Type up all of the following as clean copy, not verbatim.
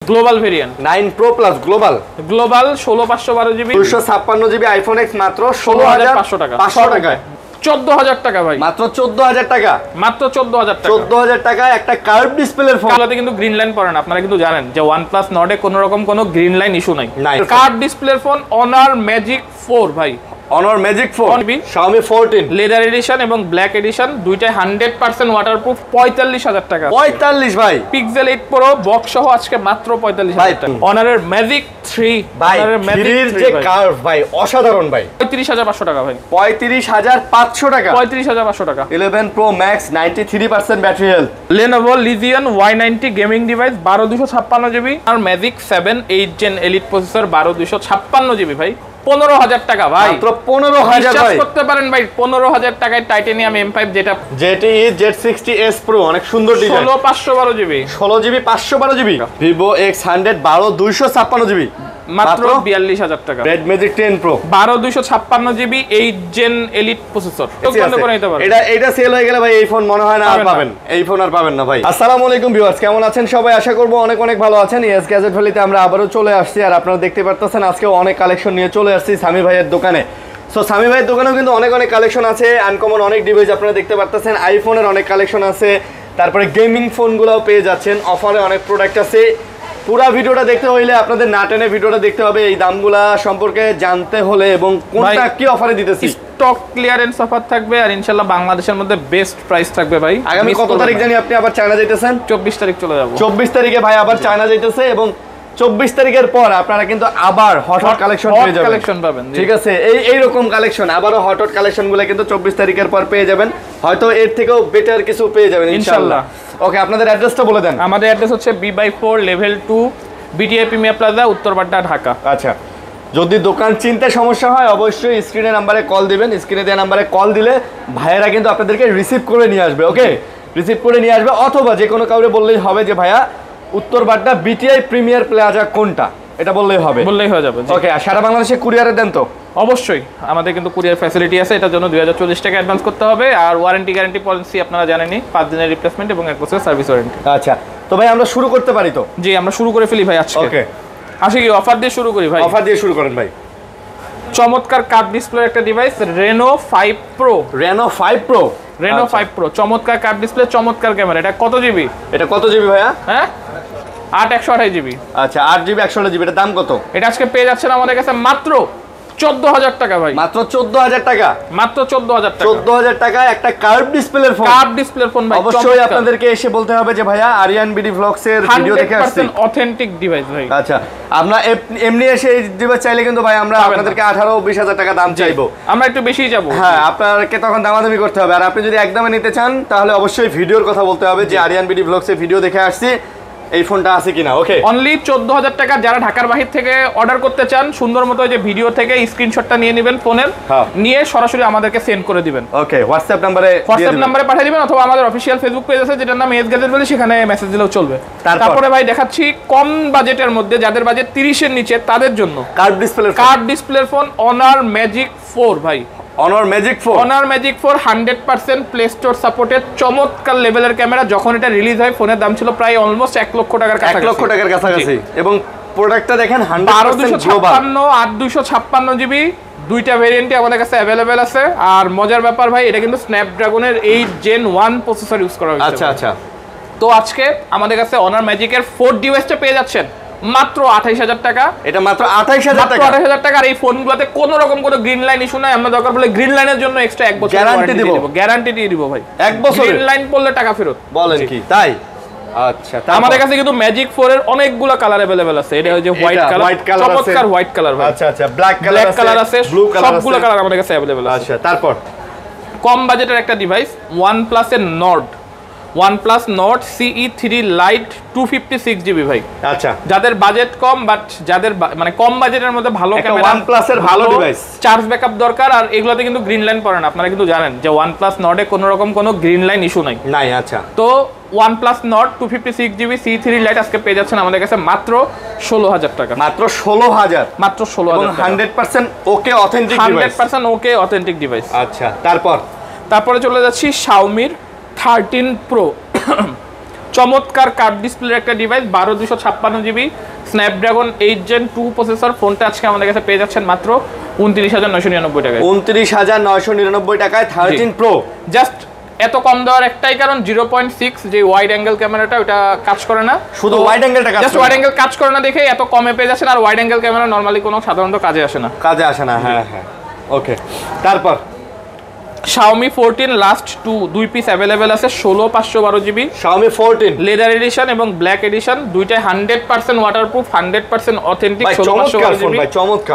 Global variant 9 Pro Plus global 16512 GB 256 GB iPhone x মাত্র 16500 টাকা 500 টাকায় 14000 টাকা ভাই, মাত্র 14000 টাকা, মাত্র 14000 টাকা। 14000 টাকায় একটা কার্ভ ডিসপ্লের ফোন। এগুলোতে কিন্তু গ্রিন লাইন পড়ে না, আপনারা কিন্তু জানেন যে OnePlus Nord এ কোনো রকম কোনো গ্রিন লাইন ইস্যু নাই। কার্ভ ডিসপ্লের ফোন Honor Magic 4 ভাই, Honor Magic 4 Xiaomi 14 leather addition এবং ব্ল্যাক এডিশন দুইটাই 100% ওয়াটারপ্রুফ 45000 টাকা। 45 ভাই। Pixel 8 Pro বক্স সহ আজকে মাত্র 45000 টাকা। Honor এর Magic 3 ভাই, থ্রির যে কার্ভ ভাই অসাধারণ ভাই, 35500 টাকা ভাই, 35500 টাকা, 35500 টাকা। 11 Pro Max 93% battery health. Lenovo Legion Y90 gaming device 12256 GB আর Magic 7 8 Gen Elite processor 12256 GB ভাই, 15000 টাকা ভাই, মাত্র 15000 ভাই। করতে পারেন ভাই 15000 টাকায় টাইটানিয়াম M5 যেটা ZTE Z60s Pro অনেক সুন্দর design, 16512 GB, 16 GB 512 GB, Vivo X100 12256 GB মাত্র 42000 টাকা। Redmi Magic 10 Pro 12256 GB 8 Gen Elite processor, এটা সেল হয়ে গেলে ভাই এই ফোন মনে হয় না আর পাবেন, এই ফোন আর পাবেন না ভাই। আসসালামু আলাইকুম ভিউয়ার্স, কেমন আছেন সবাই? আশা করব অনেক অনেক ভালো আছেন। ইয়েস গ্যাজেট ভ্যালিতে আমরা আবারও চলে আসছি, আর আপনারা দেখতে পারতেছেন আজকে অনেক কালেকশন নিয়ে চলে আসছি সামি ভাইয়ের দোকানে। সো সামি ভাইয়ের দোকানেও কিন্তু অনেক অনেক কালেকশন আছে, আনকমন অনেক ডিভাইস আপনারা দেখতে পারতেছেন, আইফোনের অনেক কালেকশন আছে, তারপরে গেমিং ফোনগুলোও পেয়ে যাচ্ছেন, অফারে অনেক প্রোডাক্ট আছে। পুরো ভিডিওটা দেখতে হইলে আপনাদের না টেনে ভিডিওটা দেখতে হবে, এই দামগুলা সম্পর্কে জানতে হলে এবং কোনটা কি অফারে দিতেছি। স্টক ক্লিয়ারেন্স অফার থাকবে আর ইনশাআল্লাহ বাংলাদেশের মধ্যে বেস্ট প্রাইস থাকবে ভাই। আগামী কত তারিখ জানি আপনি আবার চায়না যাইতেছেন? 24 তারিখ চলে যাব। 24 তারিখে ভাই আবার চায়না যাইতেছে, এবং 24 তারিখের পর আপনারা কিন্তু আবার হট হট কালেকশন পেয়ে যাবেন, কালেকশন পাবেন। ঠিক আছে, এই রকম কালেকশন আবারও হট হট কালেকশনগুলো কিন্তু 24 তারিখের পর পেয়ে যাবেন, হয়তো এর থেকেও বেটার কিছু পেয়ে যাবেন ইনশাআল্লাহ। ওকে, আপনাদের অ্যাড্রেসটা বলে দেন। আমাদের অ্যাড্রেস হচ্ছে B/4 level 2 BTI premier plaza, Uttar Badda, Dhaka. আচ্ছা, যদি দোকান চিনতে সমস্যা হয় অবশ্যই স্ক্রিনের নাম্বারে কল দিবেন, স্ক্রিনে দেওয়া নাম্বারে কল দিলে ভাইয়েরা কিন্তু আপনাদেরকে রিসিভ করে নিয়ে আসবে। ওকে, রিসিভ করে নিয়ে আসবে, অথবা যে কোনো কাউরে বললেই হবে যে ভাইয়া উত্তরবাড্ডা BTI প্রিমিয়ার প্লাজা কোনটা, এটা বললেই হবে, বললেই হয়ে যাবে। ওকে, আর সারা বাংলাদেশে কুরিয়ারে দেন তো? অবশ্যই, আমাদের কিন্তু কুরিয়ার ফ্যাসিলিটি আছে, এটার জন্য 2040 টাকা অ্যাডভান্স করতে হবে, আর ওয়ারেন্টি গ্যারান্টি পলিসি আপনারা জানেনই, 5 দিনের রিপ্লেসমেন্ট এবং 1 বছরের সার্ভিস ওয়ারেন্টি। আচ্ছা, তো ভাই আমরা শুরু করতে পারি তো? জি, আমরা শুরু করে ফেলি ভাই আজকে। ওকে, আসি কি অফার দিয়ে শুরু করি ভাই? অফার দিয়ে শুরু করেন ভাই। চমৎকার কার্ভ ডিসপ্লে একটা device Reno 5 Pro, Reno 5 Pro, Reno 5 Pro চমৎকার কার্ভ ডিসপ্লে, চমৎকার ক্যামেরা। এটা কত জিবি? এটা কত জিবি ভাইয়া? হ্যাঁ, 8/128 জিবি। আচ্ছা, 8 জিবি 128 জিবি, এর দাম কত? এটা আজকে পেয়ে যাচ্ছেন আমাদের কাছে মাত্র 14000 টাকা ভাই, মাত্র 14000 টাকা, মাত্র 14000 টাকা। 14000 টাকায় একটা কার্ভ ডিসপ্লের ফোন, কার্ভ ডিসপ্লের ফোন ভাই। অবশ্যই আপনাদেরকে এসে বলতে হবে যে ভাইয়া আরিয়ান বিডি ভ্লগস এর ভিডিও দেখে আসছি, 100% অথেন্টিক ডিভাইস ভাই। আচ্ছা, আমরা এমনি এসে এই ডিভাইস চাইলে কিন্তু ভাই আমরা আপনাদেরকে 18-20,000 টাকা দাম চাইবো, আমরা একটু বেশিই যাব। হ্যাঁ, আপনাকে তখন দামাদামি করতে হবে। আর আপনি যদি একদমে নিতে চান তাহলে অবশ্যই ভিডিওর কথা বলতে হবে যে আরিয়ান বিডি ভ্লগস এর ভিডিও দেখে আসছি, এই ফোনটা আছে কিনা। ওকে, অনলি 14000 টাকা। যারা ঢাকার বাহির থেকে অর্ডার করতে চান, সুন্দর মতো যে ভিডিও থেকে স্ক্রিনশটটা নিয়ে নেবেন ফোনের, নিয়ে সরাসরি আমাদেরকে সেন্ড করে দিবেন। ওকে, হোয়াটসঅ্যাপ নাম্বারে পাঠিয়ে দিবেন, অথবা আমাদের অফিশিয়াল ফেসবুক পেজ আছে যেটার নাম এস গ্যাজেট বলে, সেখানে মেসেজ দিলেও চলবে। তারপরে ভাই দেখাচ্ছি কম বাজেটের মধ্যে, যাদের বাজেট 30 এর নিচে তাদের জন্য কার্ভ ডিসপ্লের ফোন Honor Magic 4 ভাই, Honor Magic 4 100% play Store supported চমৎকার লেভেলের ক্যামেরা। যখন এটা রিলিজ হয় ফোনের দাম ছিল প্রায় অলমোস্ট 1 লক্ষ টাকার কাছাকাছি, 1 লক্ষ টাকার কাছাকাছি, এবং প্রোডাক্টটা দেখেন 100% গ্লোবাল। 8256 জিবি, দুইটা ভেরিয়েন্টই আমাদের কাছে অ্যাভেলেবেল আছে। আর মজার ব্যাপার ভাই, এটা কিন্তু স্ন্যাপড্রাগনের 8 Gen 1 প্রসেসর ইউজ করা হয়েছে। আচ্ছা আচ্ছা, তো আজকে আমাদের কাছে Honor Magic এর 4 ডিভাইসটা পেয়ে যাচ্ছেন মাত্র 28000 টাকা। এটা মাত্র 28000 টাকা, 28000 টাকা। আর এই ফোনগুলোতে কোনো রকম কোনো গ্রিন লাইন ইস্যু নাই, আমরা দরকার পড়লে গ্রিন লাইনের জন্য এক্সট্রা 1 বছর গ্যারান্টি দিব, গ্যারান্টি দিয়ে দিব ভাই, 1 বছর গ্রিন লাইন পড়লে টাকা ফেরত। বলেন কি তাই? আচ্ছা, আমাদের কাছে কিন্তু Magic 4 এর অনেকগুলো কালার अवेलेबल আছে। এটা হচ্ছে হোয়াইট কালার, চমৎকার হোয়াইট কালার ভাই। আচ্ছা আচ্ছা, ব্ল্যাক কালার আছে, ব্লু কালার আছে, সবগুলো কালার আমাদের কাছে अवेलेबल আছে। আচ্ছা, তারপর কম বাজেটের একটা ডিভাইস OnePlus এর OnePlus Nord CE3 Lite 256 GB ভাই। আচ্ছা, যাদের বাজেট কম, বাট যাদের মানে কম বাজেটের মধ্যে ভালো ক্যামেরা, OnePlus এর ভালো ডিভাইস, চার্জ ব্যাকআপ দরকার, আর এগুলোতে কিন্তু গ্রিন লাইন পড়ে না। আপনারা কিন্তু জানেন যে OnePlus Nord এ কোনো রকম কোনো গ্রিন লাইন ইস্যু নাই। আচ্ছা, তো OnePlus Nord 256 GB C3 Lite আজকে পেয়ে যাচ্ছেন আমাদের কাছে মাত্র 16000 টাকা, মাত্র 16000, মাত্র 16000 টাকা, 100% ওকে অথেন্টিক ডিভাইস, 100% ওকে অথেন্টিক ডিভাইস। আচ্ছা, তারপরে চলে যাচ্ছি Xiaomi 13 Pro চমৎকার কার্ভ ডিসপ্লের একটা device 12256 GB Snapdragon 8 Gen 2 processor. ফোনটা আজকে আমাদের কাছে পেয়ে যাচ্ছেন মাত্র 29,999 টাকায়। 29,999 টাকায় 13 প্রো। জাস্ট এত কম দেওয়ার একটাই কারণ 0.6 যে ওয়াইড অ্যাঙ্গেল ক্যামেরাটা ওটা কাজ করে না, শুধু ওয়াইড অ্যাঙ্গেলটা কাজ করে, জাস্ট ওয়াইড অ্যাঙ্গেল কাজ করে না দেখে এত কমে পেয়ে যাচ্ছেন। আর ওয়াইড অ্যাঙ্গেল ক্যামেরা নরমালি কোনো সাধারণত কাজে আসে না। হ্যাঁ হ্যাঁ ওকে। তারপর Xiaomi 14 লাস্ট 2 পিস अवेलेबल আছে 16512 জিবি Xiaomi 14 লেদার এডিশন এবং ব্ল্যাক এডিশন, দুইটাই 100% ওয়াটারপ্রুফ 100% অথেন্টিক। 16512 ভাই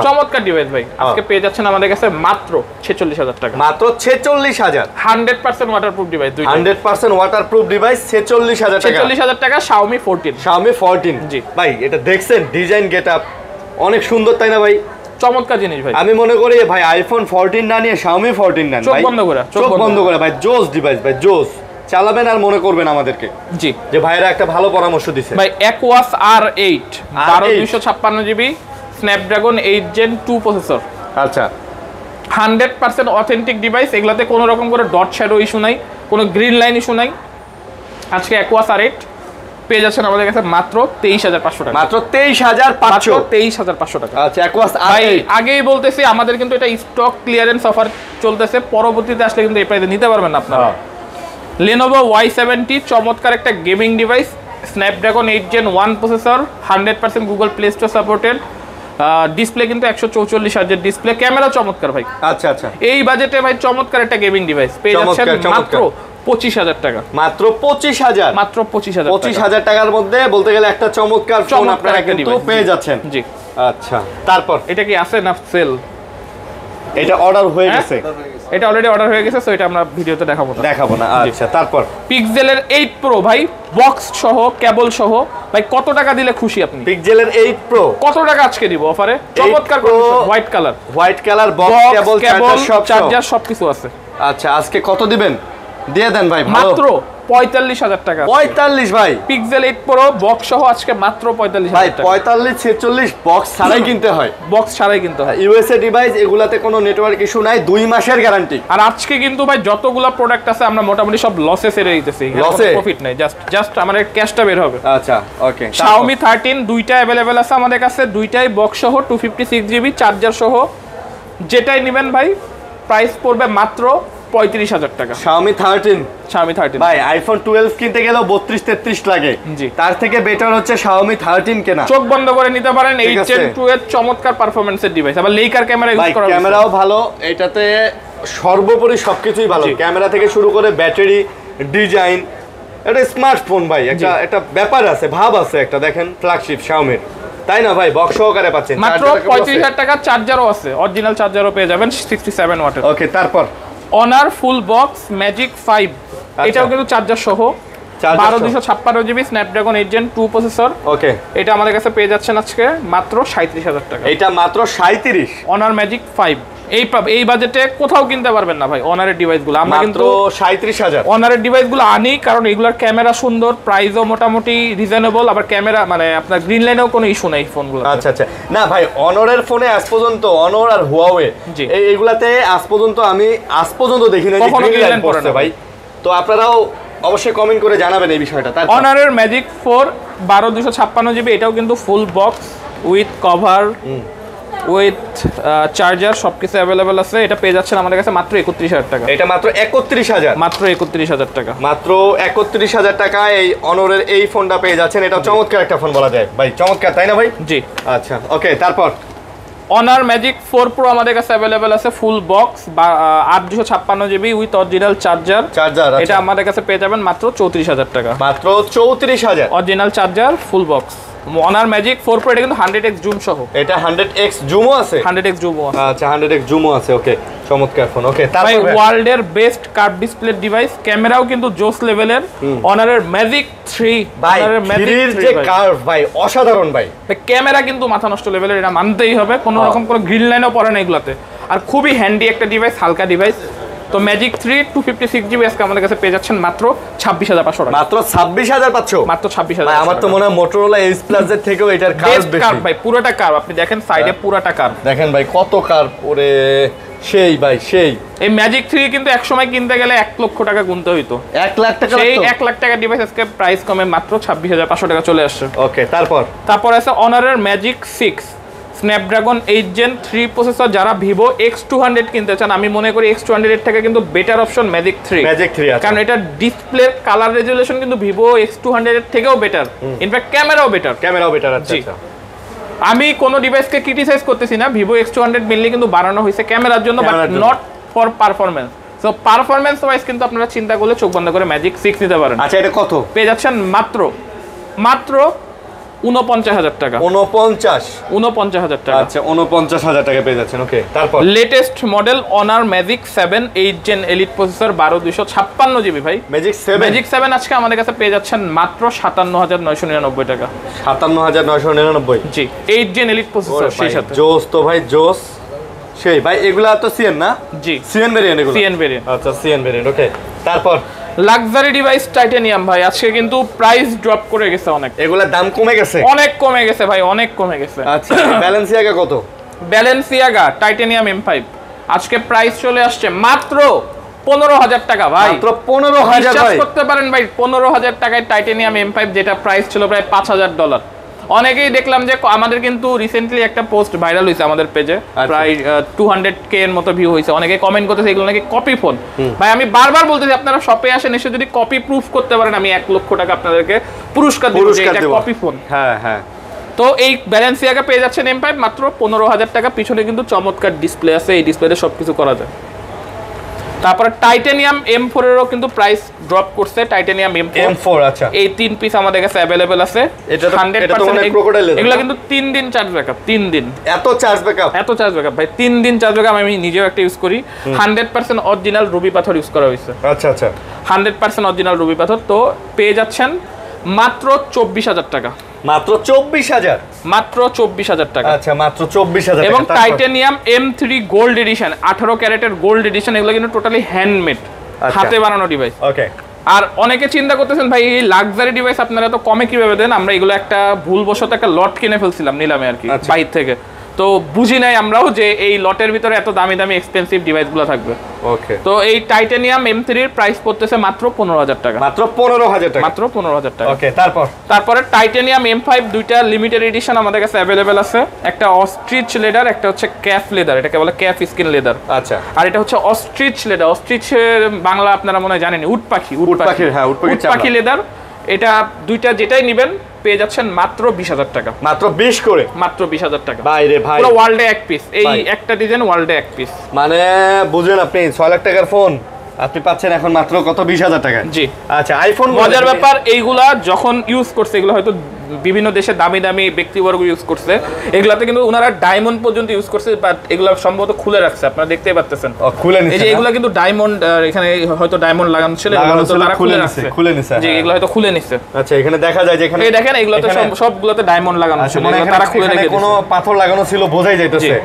চমৎকার ডিভাইস ভাই। আজকে পেয়ে যাচ্ছেন আমাদের কাছে মাত্র 46000 টাকা। মাত্র 46000 100% ওয়াটারপ্রুফ ডিভাইস, 100% ওয়াটারপ্রুফ ডিভাইস 46000 টাকা। 46000 টাকা Xiaomi 14। Xiaomi 14 জি ভাই, এটা দেখছেন ডিজাইন গেটআপ অনেক সুন্দর তাই না ভাই? চমৎকার জিনিস ভাই। আমি মনে করি ভাই আইফোন 14 না নিয়ে Xiaomi 14 নেন ভাই। চোখ বন্ধ করে ভাই, জোস ডিভাইস ভাই, জোস। চালাবেন আর মনে করবেন আমাদেরকে জি যে ভাইরা একটা ভালো পরামর্শ দিছে ভাই। Aquos R8 12256 GB Snapdragon 8 Gen 2 processor. আচ্ছা 100% অথেন্টিক ডিভাইস। এগুলাতে কোনো রকম করে ডট শ্যাডো ইস্যু নাই, কোনো গ্রিন লাইন ইস্যু নাই। আজকে Aquos R8 পেয়ে যাচ্ছেন আমাদের কাছে মাত্র 23500 টাকা। মাত্র 23500 টাকা। আচ্ছা Aquos ভাই আগেই বলতেছি আমাদের কিন্তু এটা স্টক ক্লিয়ারেন্স অফার চলতেছে, পরবর্তীতে আসলে কিন্তু এই প্রাইসে নিতে পারবেন না আপনারা। Lenovo Y70 চমৎকার একটা gaming device, Snapdragon 8 Gen 1 processor, 100% Google play Store supported. Display কিন্তু 144 হার্জের ডিসপ্লে, ক্যামেরা চমৎকার ভাই। আচ্ছা আচ্ছা এই বাজেটে ভাই চমৎকার একটা গেমিং ডিভাইস পেয়ে যাচ্ছেন মাত্র 25000 টাকা। মাত্র 25000 মাত্র 25000 25000 টাকার মধ্যে বলতে গেলে একটা চমৎকার ফোন আপনারা কিন্তু পেয়ে যাচ্ছেন। জি আচ্ছা তারপর এটা কি আছে না সেল? এটা অর্ডার হয়ে গেছে, এটা অলরেডি অর্ডার হয়ে গেছে, সো এটা আমরা ভিডিওতে দেখাবো না। আচ্ছা তারপর পিক্সেলের 8 প্রো ভাই, বক্স সহ কেবল সহ ভাই, কত টাকা দিলে খুশি আপনি? পিক্সেলের 8 প্রো কত টাকা আজকে দিব অফারে? চমৎকার হোয়াইট কালার বক্স কেবল চার্জার সবকিছু আছে। আচ্ছা আজকে কত দিবেন? দিয়ে দেন ভাই মাত্র 45000 টাকা। 45 ভাই, পিক্সেল 8 প্রো বক্স সহ আজকে মাত্র 45000 টাকা। 45 46 বক্স ছাড়াই কিনতে হয়, বক্স ছাড়াই কিনতে হয়। ইউএসএ ডিভাইস, এগুলাতে কোনো নেটওয়ার্ক ইস্যু নাই, 2 মাসের গ্যারান্টি। আর আজকে কিন্তু ভাই যতগুলা প্রোডাক্ট আছে আমরা মোটামুটি সব লসে ছেড়ে দিতেছি, লসে প্রফিট নাই, জাস্ট আমাদের ক্যাশটা বের হবে। আচ্ছা ওকে। Xiaomi 13 দুইটা अवेलेबल আছে আমাদের কাছে, দুইটাই বক্স সহ 256 জিবি চার্জার সহ। যেটাই নেবেন ভাই প্রাইস পড়বে মাত্র 35000 টাকা। Xiaomi 13 ভাই আইফোন 12 কিনতে গেলেও 32-33 লাগে, জি তার থেকে বেটার হচ্ছে Xiaomi 13 কেনা। চোখ বন্ধ করে নিতে পারেন। 8 Gen 2 এর চমৎকার পারফরম্যান্সের ডিভাইস, আবার লেকার ক্যামেরা ইউজ করা, ক্যামেরাও ভালো, এটাতে সর্বোপরি সবকিছুই ভালো, ক্যামেরা থেকে শুরু করে ব্যাটারি ডিজাইন। এটা স্মার্টফোন ভাই, একটা ব্যাপার আছে, ভাব আছে একটা। দেখেন ফ্ল্যাগশিপ Xiaomi, তাই না ভাই? বক্স সহকারে পাচ্ছেন, মাত্র 35000 টাকা। চার্জারও আছে, অরিজিনাল চার্জারও পেয়ে যাবেন 67 ওয়াটের। ওকে তারপর Honor ফুল বক্স ম্যাজিক 5, এটাও কিন্তু চার্জার সহ, 12256 জিবি স্ন্যাপড্রাগন 8 Gen 2 প্রসেসর। ওকে এটা আমাদের কাছে পেয়ে যাচ্ছেন আজকে মাত্র 37000 টাকা। এটা মাত্র 37। Honor ম্যাজিক 5 এই বাজেটে কোথাও কিনতে পারবেন না ভাই। অনারের ডিভাইসগুলো আমরা কিন্তু 37000 অনারের ডিভাইসগুলো আনি, কারণ এগুলোর ক্যামেরা সুন্দর, প্রাইসও মোটামুটি রিজনেবল, আবার ক্যামেরা মানে আপনার গ্রিন লাইনেও কোনো ইস্যু নাই ফোনগুলো। আচ্ছা আচ্ছা, না ভাই অনরের ফোনে আজ পর্যন্ত, অনর আর হুয়াওয়ে এইগুলাতে আজ পর্যন্ত দেখি না যে গ্রিন লাইন পড়ছে ভাই। তো আপনারাও অবশ্যই কমেন্ট করে জানাবেন এই বিষয়টা। অনারের ম্যাজিক 4 12256 জিবি, এটাও কিন্তু full box with cover with charger সবকিছু অ্যাভেলেবেল আছে। এটা পেয়ে যাচ্ছেন আমাদের কাছে মাত্র 31000 টাকা। এটা মাত্র 31000, মাত্র 31000 টাকা, মাত্র 31000 টাকা এই অনরের এই ফোনটা পেয়ে যাচ্ছেন। এটা চমৎকার একটা ফোন বলা যায় ভাই, চমৎকার তাই না ভাই? জি আচ্ছা ওকে। তারপর Honor Magic 4 Pro আমাদের কাছে अवेलेबल আছে, full box 8256 GB with original charger. এটা আমাদের কাছে পেয়ে যাবেন মাত্র 34000 টাকা। মাত্র 34000 original charger full box. Honor Magic 4 Pro এটা কিন্তু 100x জুম সহ। এটা 100x জুমও আছে, 100x জুমও আছে। আচ্ছা 100x জুমও আছে। ওকে চমৎকার ফোন। ওকে তারপর ওয়ার্ল্ডের বেস্ট কার্ভ ডিসপ্লে ডিভাইস, ক্যামেরাও কিন্তু জোস লেভেলের। Honor এর Magic 3 Honor এর Magic 3 যে কার্ভ ভাই অসাধারণ ভাই। ক্যামেরা কিন্তু মাথা নষ্ট লেভেলের, এটা মানতেই হবে। কোনো রকম কোনো গ্রিন লাইনও পড়ে না এগুলাতে। আর খুবই হ্যান্ডি একটা ডিভাইস, হালকা ডিভাইস। তো ম্যাজিক 3 256GB আজকে আমাদের কাছে পেয়ে যাচ্ছেন মাত্র 26,500 টাকা। মাত্র 26,500? মাত্র 26,000। ভাই আমার তো মনে হয় মোটরোলা এইচ প্লাস এর থেকেও এটার কার্ভ বেশি ভাই, পুরোটা কার্ভ। আপনি দেখেন সাইডে পুরোটা কার্ভ, দেখেন ভাই কত কার্ভ। ওরে সেই ভাই সেই। এই ম্যাজিক 3 কিন্তু এক সময় কিনতে গেলে 1 লক্ষ টাকা গুনতে হইতো। 1 লাখ টাকা? সেই 1 লাখ টাকা ডিভাইস আজকে প্রাইস কমে মাত্র 26,500 টাকা চলে আসছে। ওকে, তারপর আছে অনারের ম্যাজিক 6 স্ন্যাপড্রাগন 8 Gen 3 প্রসেসর। যারা ভিভো X200 কিনতে চান, আমি মনে করি X200 এর থেকে কিন্তু বেটার অপশন ম্যাজিক 3। কারণ এটা ডিসপ্লে কালার রেজুলেশন কিন্তু ভিভো X200 এর থেকেও বেটার, ইনফ্যাক্ট ক্যামেরাও বেটার। আচ্ছা, আমি কোনো ডিভাইসকে ক্রিটিসাইজ করতেছি না, ভিভো X200 মেইনলি কিন্তু বানানো হয়েছে ক্যামেরার জন্য, but not for performance. So performance wise কিন্তু আপনারা চিন্তা করলে চোখ বন্ধ করে ম্যাজিক 6 নিতে পারেন। আচ্ছা, এটা কত পেয়ে যাচ্ছেন? মাত্র 49,000 টাকা। 49,000 টাকা। আচ্ছা, 49,000 টাকা পেয়ে যাচ্ছেন। ওকে, তারপর latest model honour magic 7 8 Gen elite processor 12256GB ভাই। ম্যাজিক 7 আজকে আমাদের কাছে পেয়ে যাচ্ছেন মাত্র 57,999 টাকা। 57,999? জি, 8 Gen এলিট প্রসেসর সেই সাথে। জোস তো ভাই, জোস সেই ভাই। এগুলা তো সিএন না? জি, সিএন ভেরিয়েন্ট এগুলো। CN variant. আচ্ছা, সিএন ভেরিয়েন্ট। ওকে, তারপর লাক্সারি ডিভাইস টাইটানিয়াম ভাই আজকে কিন্তু প্রাইস ড্রপ করে গেছে অনেক। এগুলা দাম কমে গেছে? অনেক কমে গেছে ভাই, অনেক কমে গেছে। আচ্ছা, ব্যালেন্সিয়াগা কত? ব্যালেন্সিয়াগা টাইটানিয়াম M5 আজকে প্রাইস চলে আসছে মাত্র 15,000 টাকা ভাই। মাত্র 15,000? বিশ্বাস করতে পারেন ভাই, 15,000 টাকায় টাইটানিয়াম M5, যেটা প্রাইস ছিল প্রায় $5,000। অনেকেই দেখলাম যে আমাদের কিন্তু রিসেন্টলি একটা পোস্ট ভাইরাল হয়েছে আমাদের পেজে, প্রায় 200K এর মতো ভিউ হয়েছে। অনেকে কমেন্ট করতেছে এগুলো নাকি কপি ফোন। ভাই আমি বারবার বলতেছি আপনারা শপে আসেন, এসে যদি কপি প্রুফ করতে পারেন আমি 1 লক্ষ টাকা আপনাদেরকে পুরস্কার দেব যে এটা কপি ফোন। হ্যাঁ হ্যাঁ। তো এই ব্যালেন্সিয়াগা পেয়ে যাচ্ছেন M5 মাত্র 15,000 টাকা। পিছনে কিন্তু চমৎকার ডিসপ্লে আছে, এই ডিসপ্লেতে সবকিছু করা যায়। তারপরে টাইটানিয়াম M4 এরও কিন্তু প্রাইস ড্রপ করছে। টাইটানিয়াম M4 আচ্ছা, এই 3 পিস আমাদের কাছে अवेलेबल আছে। এটা 100% ক্রোকোডাইল। এগুলা কিন্তু 3 দিন চার্জ ব্যাকআপ। 3 দিন এত চার্জ ব্যাকআপ? এত চার্জ ব্যাকআপ ভাই, 3 দিন চার্জ ব্যাকআপ। আমি নিজেও একটা ইউজ করি। 100% অরিজিনাল রুবি পাথর ইউজ করা হয়েছে। আচ্ছা আচ্ছা, 100% অরিজিনাল রুবি পাথর। তো পেয়ে যাচ্ছেন মাত্র 24,000 টাকা। মাত্র 24,000? মাত্র 24,000 টাকা। আচ্ছা, মাত্র 24,000 টাকা। এবং টাইটানিয়াম M3 গোল্ড এডিশন 18 ক্যারেটের গোল্ড এডিশন, এগুলো কিন্তু টোটালি হ্যান্ডমেড, হাতে বানানো ডিভাইস। ওকে। আর অনেকে চিন্তা করতেছেন ভাই এই লাক্সারি ডিভাইস আপনারা তো কমে কিভাবে দেন? আমরা এগুলো একটা ভুলবশত একটা লট কিনে ফেলছিলাম নিলামে আর কি, বাইরে থেকে। তো বুঝি নাই আমরাও যে এই লটের ভিতরে এত দামি দামি এক্সপেন্সিভ ডিভাইসগুলো থাকবে। ওকে। তো এই টাইটানিয়াম M3 এর প্রাইস পড়তেছে মাত্র 15,000 টাকা। মাত্র 15,000 টাকা? মাত্র 15,000 টাকা। ওকে, তারপরে টাইটানিয়াম M5 দুইটা লিমিটেড এডিশন আমাদের কাছে अवेलेबल আছে। একটা অস্ট্রিচ লেদার, একটা হচ্ছে ক্যাফ লেদার, এটাকে বলে ক্যাফ স্কিন লেদার। আচ্ছা। আর এটা হচ্ছে অস্ট্রিচ লেদার। অস্ট্রিচের বাংলা আপনারা মনে হয় জানেন, উট পাখি। হ্যাঁ, উট পাখি লেদার। এটা দুইটা যেটাই নেবেন পেয়ে যাচ্ছেন মাত্র 20,000 টাকা। মাত্র 20 করে? মাত্র 20,000 টাকা। ভাই রে ভাই, পুরো ওয়ার্ল্ডে এক পিস। এই একটা ডিজাইন ওয়ার্ল্ডে এক পিস। মানে বুঝেন আপনি 6 লাখ টাকার ফোন আপনি পাচ্ছেন এখন মাত্র কত? 20,000 টাকা। জি। আচ্ছা, আইফোন মজার ব্যাপার, এইগুলা যখন ইউজ করছে, এগুলো হয়তো বিভিন্ন দেশে দামি দামি ব্যক্তিবর্গ ইউজ করছে, এগুলাতে কিন্তু ওনারা ডায়মন্ড পর্যন্ত ইউজ করছে, বাট এগুলো সম্ভবত খুলে রাখছে, আপনারা দেখতেই পাচ্ছেন। খুলে নিছে। এই যে এগুলো কিন্তু ডায়মন্ড, এখানে হয়তো ডায়মন্ড লাগানো ছিল, এগুলো হয়তো তারা খুলে রাখছে। জি, এগুলো হয়তো খুলে নিছে। আচ্ছা, এখানে দেখা যায় যে এখানে এই দেখেন এগুলোতে সবগুলোতে ডায়মন্ড লাগানো ছিল, তারা খুলে রেখেছে। কোনো পাথর লাগানো ছিল বোঝাই যাইতেছে,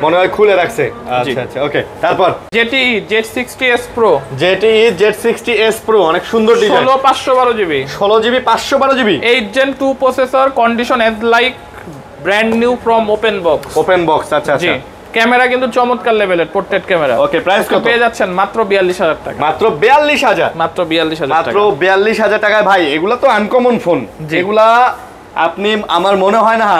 মনে হয় খুলে রাখছে। আচ্ছা আচ্ছা, ওকে। তারপর ZTE Z60s Pro। ZTE Z60s Pro অনেক সুন্দর design. 16/512GB। 16GB 512GB। 8 Gen 2 processor, condition as like brand new from open box. Open box, আচ্ছা আচ্ছা। ক্যামেরা কিন্তু চমৎকার লেভেলের পোর্ট্রেট ক্যামেরা। ওকে, প্রাইস কত? পেয়ে যাচ্ছেন মাত্র 42,000 টাকা। মাত্র 42,000? মাত্র 42,000 টাকা। মাত্র 42,000 টাকায় ভাই, এগুলা তো আনকমন ফোন। এগুলা আপনি আমার মনে হয় না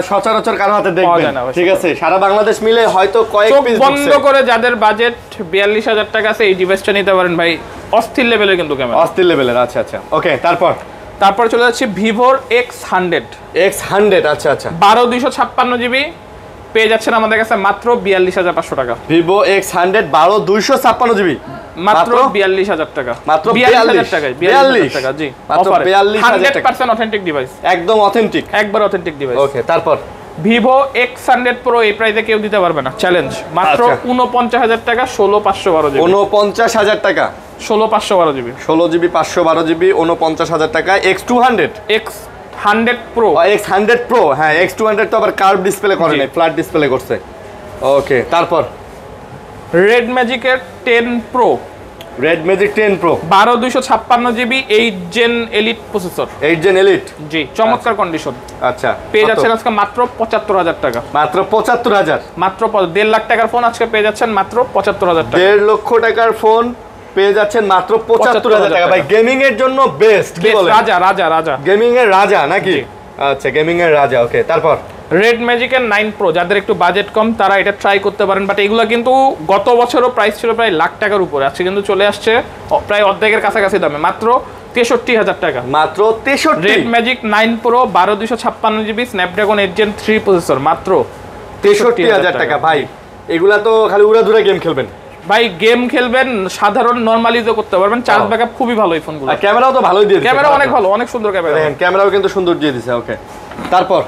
সচরাচর কারো হাতে দেখবেন। ঠিক আছে, সারা বাংলাদেশ মিলে হয়তো কয়েক পিস বন্ধ করে যাদের বাজেট 42,000 টাকা আছে এই ডিভাইসটা নিতে পারেন ভাই। অস্থির লেভেলের কিন্তু ক্যামেরা, অস্থির লেভেলের। আচ্ছা আচ্ছা, ওকে। তারপর চলে যাচ্ছে ভিভোর X100। আচ্ছা আচ্ছা, 12/256GB পেয়ে যাচ্ছেন আমাদের কাছে মাত্র 42,500 টাকা। ভিভো X100 12/256GB মাত্র 42,000 টাকা। মাত্র 42,000 টাকায়। 42,000 টাকা। জি, মাত্র 42,000 টাকা। 100% অথেন্টিক ডিভাইস, একদম অথেন্টিক, একবার অথেন্টিক ডিভাইস। ওকে। তারপর ভিভো X100 Pro এই প্রাইসে কেউ দিতে পারবে না, চ্যালেঞ্জ। মাত্র 49,000 টাকা, 16/512GB। 49,000 টাকা, 16/512GB। 16GB 512GB, 49,000 টাকা। X100 Pro। X100 Pro, হ্যাঁ। X200 তো আবার কার্ভ ডিসপ্লে করে নাই, ফ্ল্যাট ডিসপ্লে করছে। ওকে, রেড ম্যাজিকের 10 pro, red magic 10 pro 12256 GB 8 Gen Elite processor, 8 Gen Elite. জি, চমৎকার কন্ডিশন। আচ্ছা, পেয়ে যাচ্ছেন আজকে মাত্র 75000 টাকা। মাত্র 75000, মাত্র 1.5 লাখ টাকার ফোন আজকে পেয়ে যাচ্ছেন মাত্র 75000 টাকা। 1.5 লক্ষ টাকার ফোন পেয়ে যাচ্ছেন মাত্র 75000 টাকা। ভাই গেমিং এর জন্য বেস্ট, কি বলেন? রাজা রাজা রাজা, গেমিং এর রাজা নাকি? আচ্ছা, গেমিং এর রাজা। ওকে, তারপর রেড ম্যাজিকের 9 প্রো, যাদের একটু বাজেট কম তারা এটা ট্রাই করতে পারেন। বাট এগুলো কিন্তু গত বছরও প্রাইস ছিল প্রায় লাখ টাকার উপরে, আজকে কিন্তু চলে আসছে প্রায় অর্ধেকের কাছাকাছি দামে, মাত্র 63000 টাকা। মাত্র 63। Red Magic 9 Pro 12256 GB Snapdragon 8 Gen 3 processor, মাত্র 63000 টাকা। ভাই এগুলা তো খালি উড়াধুরা গেম খেলবেন ভাই, গেম খেলবেন, সাধারণ নরমালিজও করতে পারবেন। চার্জ ব্যাকআপ খুবই ভালো এই ফোনগুলো। আর ক্যামেরাও তো ভালোই দিয়ে দিয়েছে, ক্যামেরা অনেক ভালো, অনেক সুন্দর ক্যামেরা, দেখেন ক্যামেরাও কিন্তু সুন্দর দিয়ে দিয়েছে। ওকে, তারপর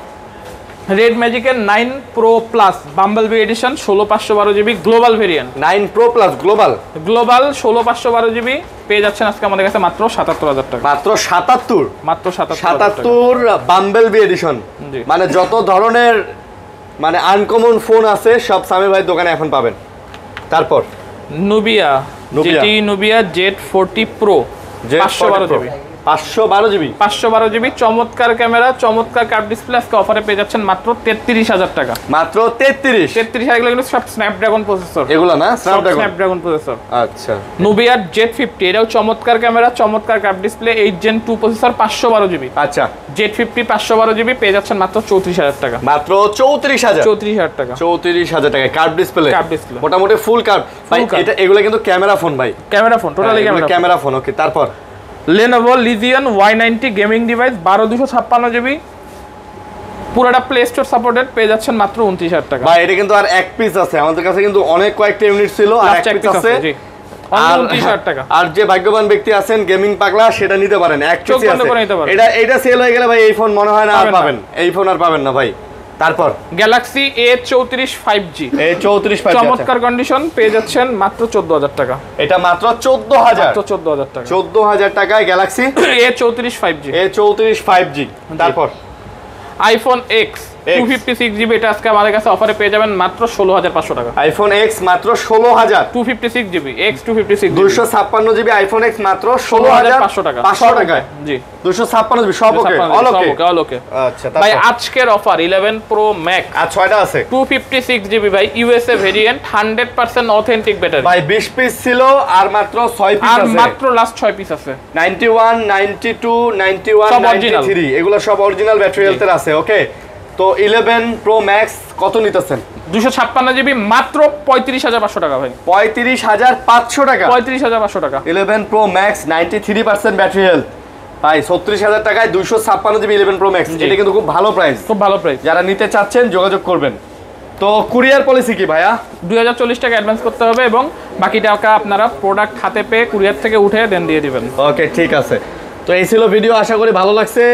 রেড ম্যাজিকের 9 Pro Plus Bumblebee Edition 16512 GB global variant, 9 Pro Plus global 16512 GB পেয়ে যাচ্ছেন আজকে আমাদের কাছে মাত্র 77000 টাকা। মাত্র 77, মাত্র 77 বাম্বলবি এডিশন। মানে যত ধরনের মানে আনকমন ফোন আছে সব সামি ভাই দোকানে এখন পাবেন। তারপর নুবিয়া, যেটি Nubia Z40 pro 512 GB, 512 GB 512 GB চমৎকার ক্যামেরা, চমৎকার কার্ভ ডিসপ্লে, আজকে অফারে পেয়ে যাচ্ছেন মাত্র 33000 টাকা। মাত্র 33। এগুলো কিন্তু সব স্ন্যাপড্রাগন প্রসেসর, এগুলো না স্ন্যাপড্রাগন প্রসেসর। আচ্ছা, নুবিয়ার Z50, এটাও চমৎকার ক্যামেরা, চমৎকার curve display, 8 Gen 2 processor, 512 GB. আচ্ছা, Z50 512 জিবি পেয়ে যাচ্ছেন মাত্র 34000 টাকা। মাত্র 34000, 34000 টাকা, 34000 টাকা। কার্ভ ডিসপ্লে, ডিসপ্লে মোটামুটি ফুল কার্ভ ভাই। এটা এগুলো কিন্তু ক্যামেরা ফোন ভাই, camera phone, totally camera phone. Okay, তারপর Lenovo Legion Y90 gaming device 12256 GB, পুরোটা প্লে স্টোর সাপোর্টেড, পেয়ে যাচ্ছেন মাত্র 29000 টাকা। ভাই এটা কিন্তু আর এক পিস আছে, আমাদের কাছে কিন্তু অনেক কয়েকটা ইউনিট ছিল, আর এক পিস আছে, জি, 29000 টাকা। আর যে ভাগ্যবান ব্যক্তি আছেন গেমিং পাগলা সেটা নিতে পারেন, এক পিস আছে। এটা সেল হয়ে গেলে ভাই এই ফোন মনে হয় না আর পাবেন, এই ফোন আর পাবেন না ভাই। তারপর Galaxy A34 5G, A34 5G চমৎকার কন্ডিশন, পেয়ে যাচ্ছেন মাত্র 14000 টাকা। এটা মাত্র 14000, মাত্র 14000 টাকা, 14000 টাকায় Galaxy A34 5G, A34 5G। তারপর আইফোন X 256 জিবি, এটা আজকে আমাদের কাছে অফারে পেয়ে যাবেন মাত্র 16500 টাকা। আইফোন X মাত্র 16000, 256 GB X 256 256 GB iPhone X মাত্র 16500 টাকা, 500 টাকায়। জি, 256 জিবি সব ওকে, অল ওকে। আচ্ছা, ভাই আজকের অফার 11 প্রো ম্যাক্স, আর 6টা আছে, 256 জিবি ভাই, ইউএসএ ভেরিয়েন্ট, 100% অথেন্টিক ব্যাটারি ভাই 20 পিস ছিল আর মাত্র 6 পিস আছে, আর মাত্র লাস্ট 6 পিস আছে। 91 92 91 93 এগুলো সব অরিজিনাল ব্যাটারি হেলথের আছে। ওকে, তো 11 প্রো ম্যাক্স কত নিতেছেন? 256 জিবি মাত্র 35500 টাকা ভাই, 35500 টাকা, 35500 টাকা। 11 প্রো ম্যাক্স 93% ব্যাটারি হেলথ ভাই, 36000 টাকায় 256 জিবি 11 প্রো ম্যাক্স। এটা কিন্তু খুব ভালো প্রাইস, খুব ভালো প্রাইস। যারা নিতে চাচ্ছেন যোগাযোগ করবেন। তো কুরিয়ার পলিসি কি ভাইয়া? 2040 টাকা অ্যাডভান্স করতে হবে এবং বাকি টাকা আপনারা প্রোডাক্ট হাতে পেয়ে কুরিয়ার থেকে উঠে দেন দিয়ে দিবেন। ওকে, ঠিক আছে। তো এই ছিল ভিডিও, আশা করি ভালো লাগছে।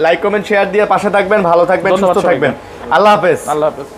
লাইক কমেন্ট শেয়ার দিয়ে পাশে থাকবেন, ভালো থাকবেন, সুস্থ থাকবেন। আল্লাহ হাফেজ। আল্লাহ হাফেজ।